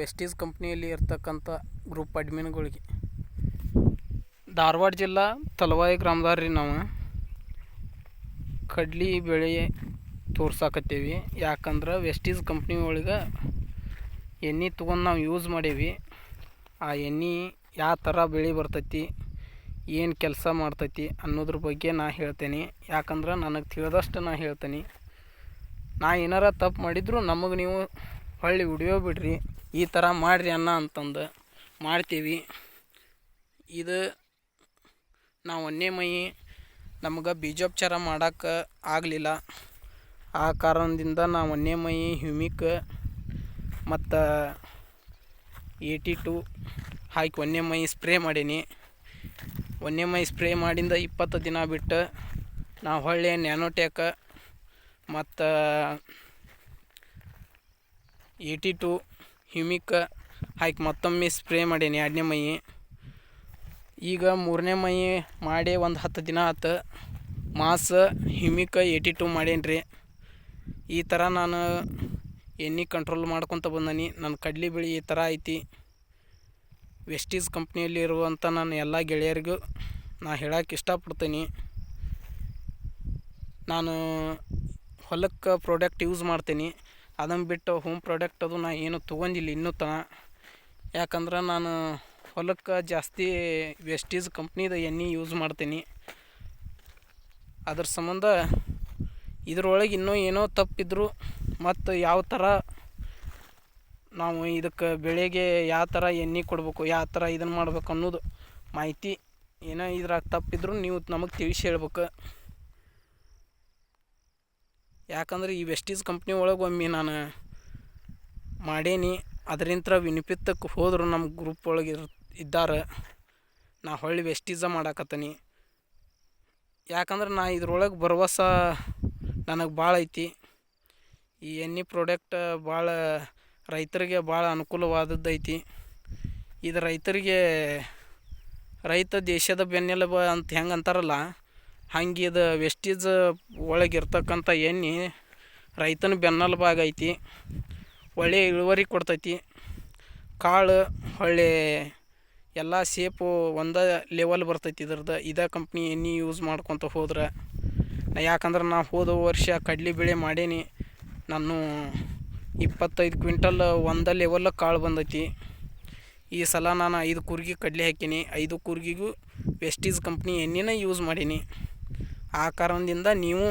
ವೆಸ್ಟೀಸ್ ಕಂಪ್ನಿಯಲ್ಲಿ ಇರ್ತಕ್ಕಂಥ ಗ್ರೂಪ್ ಅಡ್ಮಿನ್ಗಳಿಗೆ ಧಾರವಾಡ ಜಿಲ್ಲಾ ತಲವಾಯಿ ಗ್ರಾಮದಾರ ರೀ. ನಾವು ಕಡ್ಲಿ ಬೆಳೆ ತೋರ್ಸಾಕತ್ತೀವಿ. ಯಾಕಂದ್ರೆ ವೆಸ್ಟೀಸ್ ಕಂಪ್ನಿ ಒಳಗೆ ಎಣ್ಣೆ ತೊಗೊಂಡು ನಾವು ಯೂಸ್ ಮಾಡೀವಿ. ಆ ಎಣ್ಣೆ ಯಾವ ಥರ ಬೆಳೆ ಬರ್ತೈತಿ, ಏನು ಕೆಲಸ ಮಾಡ್ತೈತಿ ಅನ್ನೋದ್ರ ಬಗ್ಗೆ ನಾ ಹೇಳ್ತೇನೆ. ಯಾಕಂದ್ರೆ ನನಗೆ ತಿಳಿದಷ್ಟು ನಾ ಹೇಳ್ತೇನೆ. ನಾ ಏನಾರ ತಪ್ಪು ಮಾಡಿದ್ರು ನಮಗೆ ನೀವು ಹೊಳ್ಳಿ ವಿಡಿಯೋ ಬಿಡ್ರಿ, ಈ ಥರ ಮಾಡಿರಿ ಅಂತಂದು ಮಾಡ್ತೀವಿ. ಇದು ನಾವು ಒಂದೇ ಮೈ ನಮಗೆ ಬೀಜೋಪಚಾರ ಮಾಡೋಕ್ಕೆ ಆಗಲಿಲ್ಲ. ಆ ಕಾರಣದಿಂದ ನಾವು ಒಂದೇ ಮೈ ಹ್ಯೂಮಿಕ್ ಮತ್ತು 82 ಹಾಕಿ ಒಂದೇ ಮೈ ಸ್ಪ್ರೇ ಮಾಡೀನಿ. ಒಂದೇ ಮೈ ಸ್ಪ್ರೇ ಮಾಡಿಂದ 20 ದಿನ ಬಿಟ್ಟು ನಾವು ಹೊಳ್ಳಿ ನ್ಯಾನೋಟೆಕ್ ಮತ್ತು 82 ಹ್ಯೂಮಿಕ್ ಹಾಕಿ ಮತ್ತೊಮ್ಮೆ ಸ್ಪ್ರೇ ಮಾಡೀನಿ 2ನೇ ಮೈ. ಈಗ 3ನೇ ಮೈ ಮಾಡಿ ಒಂದು 10 ದಿನ ಆಯ್ತು. ಮಾಸ್ ಹ್ಯೂಮಿಕ್ 82 ಮಾಡೇನಿ ರೀ. ಈ ಥರ ನಾನು ಎಣ್ಣೆ ಕಂಟ್ರೋಲ್ ಮಾಡ್ಕೊತ ಬಂದೀನಿ. ನನ್ನ ಕಡ್ಲಿ ಬೆಳೆ ಈ ಥರ ಐತಿ. ವೆಸ್ಟೀಸ್ ಕಂಪ್ನಿಯಲ್ಲಿ ಇರುವಂಥ ನಾನು ಎಲ್ಲ ಗೆಳೆಯರಿಗೂ ನಾ ಹೇಳೋಕೆ ಇಷ್ಟಪಡ್ತೀನಿ. ನಾನು ಹೊಲಕ್ಕೆ ಪ್ರಾಡಕ್ಟ್ ಯೂಸ್ ಮಾಡ್ತೀನಿ. ಅದನ್ನು ಬಿಟ್ಟು ಹೋಮ್ ಪ್ರಾಡಕ್ಟ್ ಅದು ನಾ ಏನು ತೊಗೊಂಡಿಲ್ಲ ಇನ್ನೂ ಯಾಕಂದ್ರೆ ನಾನು ಹೊಲಕ್ಕೆ ಜಾಸ್ತಿ ವೆಸ್ಟೀಸ್ ಕಂಪ್ನಿದು ಎಣ್ಣೆ ಯೂಸ್ ಮಾಡ್ತೀನಿ. ಅದ್ರ ಸಂಬಂಧ ಇದ್ರೊಳಗೆ ಇನ್ನೂ ಏನೋ ತಪ್ಪಿದ್ರು ಮತ್ತು ಯಾವ ಥರ ನಾವು ಇದಕ್ಕೆ ಬೆಳೆಗೆ ಯಾವ ಥರ ಎಣ್ಣೆ ಕೊಡಬೇಕು, ಯಾವ ಥರ ಇದನ್ನು ಮಾಡ್ಬೇಕು ಅನ್ನೋದು ಮಾಹಿತಿ ಏನೋ ಇದ್ರಾಗ ತಪ್ಪಿದ್ರು ನೀವು ನಮಗೆ ತಿಳಿಸಿ ಹೇಳ್ಬೇಕು. ಯಾಕಂದ್ರೆ ಈ ವೆಸ್ಟೀಸ್ ಕಂಪ್ನಿ ಒಳಗೆ ಒಮ್ಮೆ ನಾನು ಮಾಡೇನಿ. ಅದರಿಂತ ವಿನಿಪಿತ್ತಕ್ಕೆ ಹೋದ್ರು ನಮ್ಮ ಗ್ರೂಪ್ ಒಳಗೆ ಇದ್ದಾರೆ. ನಾ ಹೊಳ್ಳಿ ವೆಸ್ಟೀಸ ಮಾಡಾಕತ್ತೀನಿ. ಯಾಕಂದ್ರೆ ನಾ ಇದ್ರೊಳಗೆ ಭರವಸ ನನಗೆ ಭಾಳ ಐತಿ. ಈ ಎಣ್ಣೆ ಪ್ರಾಡಕ್ಟ್ ಭಾಳ ರೈತರಿಗೆ ಭಾಳ ಅನುಕೂಲವಾದದ್ದೈತಿ. ಇದು ರೈತ ದೇಶದ ಬೆನ್ನೆಲುಬು ಅಂತ ಹೆಂಗೆ ಅಂತಾರಲ್ಲ, ಹಂಗೆ ಇದು ವೆಸ್ಟೀಸ್ ಒಳಗಿರ್ತಕ್ಕಂಥ ಎಣ್ಣೆ ರೈತನ ಬೆನ್ನೆಲುಬಾಗೈತಿ. ಒಳ್ಳೆಯ ಇಳುವರಿ ಕೊಡ್ತೈತಿ. ಕಾಳು ಹೊಳ್ಳಿ ಎಲ್ಲ ಸೇಪು ಒಂದೇ ಲೆವೆಲ್ ಬರ್ತೈತಿ ಇದ್ರದ್ದು. ಇದೇ ಕಂಪ್ನಿ ಎಣ್ಣೆ ಯೂಸ್ ಮಾಡ್ಕೊತ ಹೋದ್ರೆ. ಯಾಕಂದ್ರೆ ನಾ ಹೋದ ವರ್ಷ ಕಡ್ಲಿ ಬೆಳೆ ಮಾಡೀನಿ. ನಾನು 25 ಕ್ವಿಂಟಲ್ ಒಂದೇ ಲೆವೆಲ್ ಕಾಳು ಬಂದೈತಿ. ಈ ಸಲ ನಾನು 5 ಕೂರ್ಗಿ ಕಡ್ಲಿ ಹಾಕೀನಿ. 5 ಕೂರ್ಗಿಗೂ ವೆಸ್ಟೀಸ್ ಕಂಪ್ನಿ ಎಣ್ಣೆನೇ ಯೂಸ್ ಮಾಡೀನಿ. ಆ ಕಾರಣದಿಂದ ನೀವು